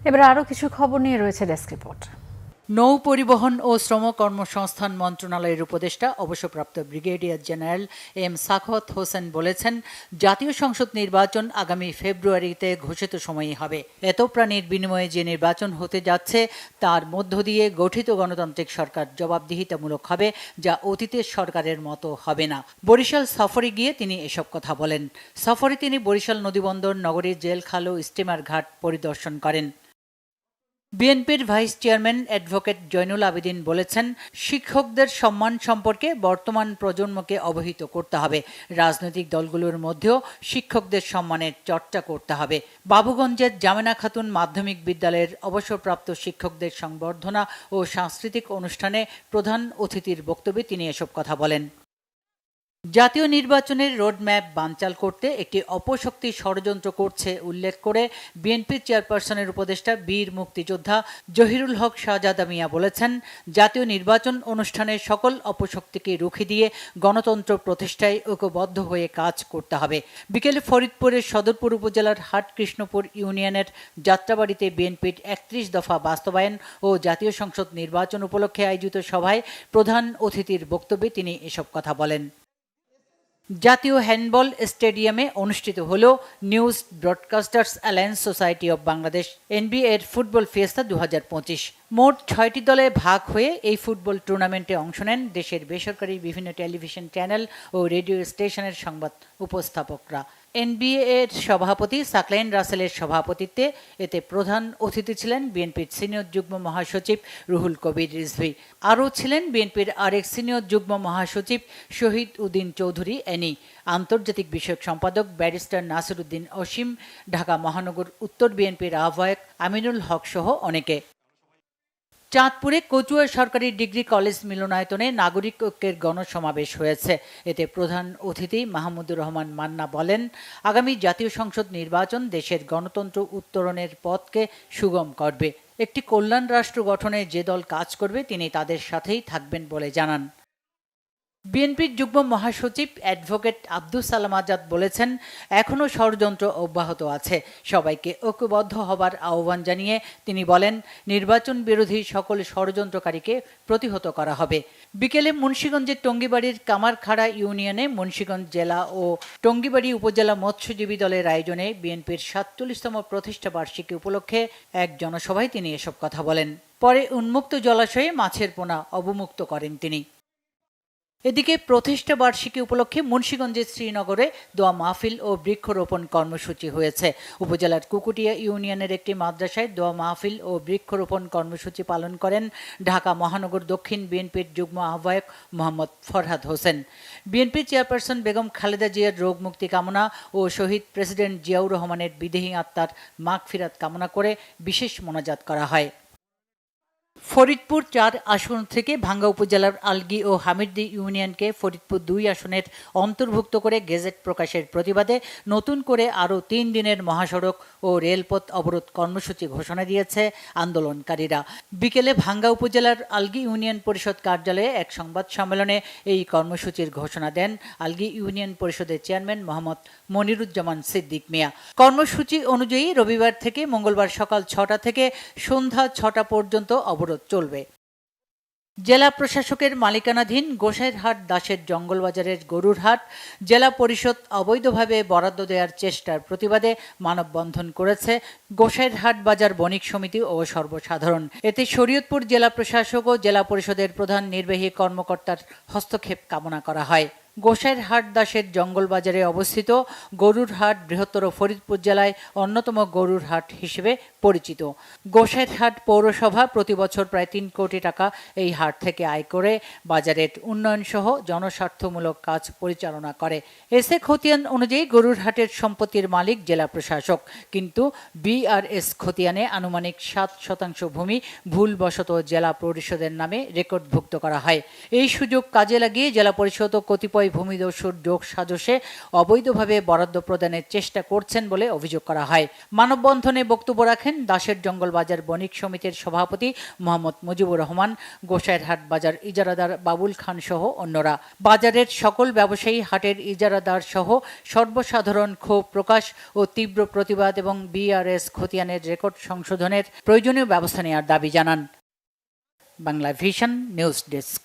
এবার আরও কিছু খবর নিয়ে রয়েছে ডেস্ক রিপোর্ট। নৌ পরিবহন ও শ্রম কর্মসংস্থান মন্ত্রণালয়ের উপদেষ্টা অবসরপ্রাপ্ত brigadier general M Sakhawat Hossain বলেছেন, জাতীয় সংসদ নির্বাচন আগামী ফেব্রুয়ারিতে ঘোষিত সময়ই হবে। এত প্রাণীর বিনিময়ে যে নির্বাচন হতে যাচ্ছে তার মধ্য দিয়ে গঠিত গণতান্ত্রিক সরকার জবাবদিহিতামূলক হবে, যা অতীতের সরকারের মতো হবে না। বরিশাল সফরে গিয়ে তিনি এসব কথা বলেন। সফরে তিনি বরিশাল নদীবন্দর, নগরীর জেলখাল ও স্টিমার ঘাট পরিদর্শন করেন। বিএনপির vice chairman advocate Joynul Abedin বলেছেন, শিক্ষকদের সম্মান সম্পর্কে বর্তমান প্রজন্মকে অবহিত করতে হবে। রাজনৈতিক দলগুলোর মধ্যেও শিক্ষকদের সম্মানের চর্চা করতে হবে। বাবুগঞ্জের জামেনা খাতুন মাধ্যমিক বিদ্যালয়ের অবসরপ্রাপ্ত শিক্ষকদের সংবর্ধনা ও সাংস্কৃতিক অনুষ্ঠানে প্রধান অতিথির বক্তব্যে তিনি এসব কথা বলেন। জাতীয় নির্বাচনের রোডম্যাপ বানচাল করতে একটি অপশক্তি ষড়যন্ত্র করছে উল্লেখ করে বিএনপি চেয়ারপারসনের উপদেষ্টা বীর মুক্তিযোদ্ধা জহিরুল হক শাহজাদা মিয়া বলেছেন, জাতীয় নির্বাচন অনুষ্ঠানের সকল অপশক্তিকে রুখে দিয়ে গণতন্ত্র প্রতিষ্ঠায় ঐক্যবদ্ধ হয়ে কাজ করতে হবে। বিকেলে ফরিদপুরের সদরপুর উপজেলার হাটকৃষ্ণপুর ইউনিয়নের যাত্রাবাড়িতে বিএনপির ৩১ দফা বাস্তবায়ন ও জাতীয় সংসদ নির্বাচন উপলক্ষে আয়োজিত সভায় প্রধান অতিথির বক্তব্যে তিনি এসব কথা বলেন। জাতীয় হ্যান্ডবল স্টেডিয়ামে অনুষ্ঠিত হল news broadcasters alliance society of Bangladesh NBA এর ফুটবল ফিয়েস্তা 2025। মোট 6টি দলে ভাগ হয়ে এই ফুটবল টুর্নামেন্টে অংশ নেন দেশের বেসরকারি বিভিন্ন টেলিভিশন চ্যানেল ও রেডিও স্টেশনের সংবাদ উপস্থাপকরা। এনবিএ এর সভাপতি সাকলাইন রাসেলের সভাপতিত্বে এতে প্রধান অতিথি ছিলেন বিএনপির সিনিয়র যুগ্ম মহাসচিব রুহুল কবির রিজভী। আরও ছিলেন বিএনপির আরেক সিনিয়র যুগ্ম মহাসচিব শহীদ উদ্দিন চৌধুরী এনি, আন্তর্জাতিক বিষয়ক সম্পাদক ব্যারিস্টার নাসির উদ্দিন অসীম, ঢাকা মহানগর উত্তর বিএনপির আহ্বায়ক আমিনুল হক সহ অনেকে। চাঁদপুরে কচুয়া সরকারি ডিগ্রি কলেজ মিলনায়তনে নাগরিক ঐক্যের গণসমাবেশ হয়েছে। এতে প্রধান অতিথি মাহমুদুর রহমান মান্না বলেন, আগামী জাতীয় সংসদ নির্বাচন দেশের গণতন্ত্র উত্তরণের পথকে সুগম করবে। একটি কল্যাণ রাষ্ট্র গঠনে যে দল কাজ করবে তিনি তাদের সাথেই থাকবেন বলে জানান। বিএনপির যুগ্ম মহাসচিব অ্যাডভোকেট আব্দুস সালাম আজাদ বলেছেন, এখনও ষড়যন্ত্র অব্যাহত আছে। সবাইকে ঐক্যবদ্ধ হবার আহ্বান জানিয়ে তিনি বলেন, নির্বাচন বিরোধী সকল ষড়যন্ত্রকারীকে প্রতিহত করা হবে। বিকেলে মুন্সিগঞ্জের টঙ্গিবাড়ির কামারখাড়া ইউনিয়নে মুন্সিগঞ্জ জেলা ও টঙ্গিবাড়ি উপজেলা মৎস্যজীবী দলের আয়োজনে বিএনপির ৪৭তম প্রতিষ্ঠা বার্ষিকী উপলক্ষে এক জনসভায় তিনি এসব কথা বলেন। পরে উন্মুক্ত জলাশয়ে মাছের পোনা অবমুক্ত করেন তিনি। এদিকে প্রতিষ্ঠা বার্ষিকী উপলক্ষে মুন্সিগঞ্জের শ্রীনগরে দোয়া মাহফিল ও বৃক্ষরোপণ কর্মসূচি হয়েছে। উপজেলার কুকুটিয়া ইউনিয়নের একটি মাদ্রাসায় দোয়া মাহফিল ও বৃক্ষরোপণ কর্মসূচি পালন করেন ঢাকা মহানগর দক্ষিণ বিএনপির যুগ্ম আহ্বায়ক মোহাম্মদ ফরহাদ হোসেন। বিএনপি চেয়ারপারসন বেগম খালেদা জিয়ার রোগ মুক্তি কামনা ও শহীদ প্রেসিডেন্ট জিয়াউর রহমানের বিদেহী আত্মার মাগফিরাত কামনা করে বিশেষ মোনাজাত করা হয়। ফরিদপুর ৪ আসন থেকে ভাঙ্গা উপজেলার আলগী ও হামিরদী ইউনিয়নকে ফরিদপুর ২ আসনের অন্তর্ভুক্ত করে গেজেট প্রকাশের প্রতিবাদে নতুন করে আরও ৩ দিনের মহাসড়ক ও রেলপথ অবরোধ কর্মসূচি ঘোষণা দিয়েছে আন্দোলনকারীরা। বিকেলে ভাঙ্গা উপজেলার আলগী ইউনিয়ন পরিষদ কার্যালয়ে এক সংবাদ সম্মেলনে এই কর্মসূচির ঘোষণা দেন আলগী ইউনিয়ন পরিষদের চেয়ারম্যান মোহাম্মদ মনিরুজ্জামান সিদ্দিক মিয়া। কর্মসূচি অনুযায়ী রবিবার থেকে মঙ্গলবার সকাল ৬টা থেকে সন্ধ্যা ৬টা পর্যন্ত অবরোধ চলবে। জেলা প্রশাসকের মালিকানাধীন গোসাইরহাট দাসের জঙ্গলবাজারের গরুর হাট জেলা পরিষদ অবৈধভাবে বরাদ্দ দেওয়ার চেষ্টার প্রতিবাদে মানববন্ধন করেছে গোসাইরহাট বাজার বণিক সমিতি ও সর্বসাধারণ। এতে শরীয়তপুর জেলা প্রশাসক ও জেলা পরিষদের প্রধান নির্বাহী কর্মকর্তার হস্তক্ষেপ কামনা করা হয়। গোসাইরহাট দাসের জঙ্গলবাজারে অবস্থিত গরুর হাট বৃহত্তর ফরিদপুর জেলায় অন্যতম গরুর হাট হিসেবে পরিচিত। গোসাইরহাট পৌরসভা প্রতি বছর প্রায় ৩ কোটি টাকা এই হাট থেকে আয় করে বাজারের উন্নয়ন সহ জনস্বার্থমূলক কাজ পরিচালনা করে। এসে খতিয়ান অনুযায়ী গরুর হাটের সম্পত্তির মালিক জেলা প্রশাসক, কিন্তু বিআরএস খতিয়ানে আনুমানিক ৭% ভূমি ভুলবশত জেলা পরিষদের নামে রেকর্ডভুক্ত করা হয়। এই সুযোগ কাজে লাগিয়ে জেলা পরিষদ ও কতিপয় ওই ভূমিদস্যুর যোগ সাজসে অবৈধভাবে বরাদ্দ প্রদানের চেষ্টা করছেন বলে অভিযোগ করা হয়। মানববন্ধনে বক্তব্য রাখেন দাসের জঙ্গল বাজার বণিক সমিতির সভাপতি মোহাম্মদ মুজিবুর রহমান, গোসাইরহাট বাজার ইজারাদার বাবুল খান সহ অন্যরা। বাজারের সকল ব্যবসায়ী, হাটের ইজারাদার সহ সর্বসাধারণ ক্ষোভ প্রকাশ ও তীব্র প্রতিবাদ এবং বিআরএস খতিয়ানের রেকর্ড সংশোধনের প্রয়োজনীয় ব্যবস্থা নেওয়ার দাবি জানান। Bangla vision news desk.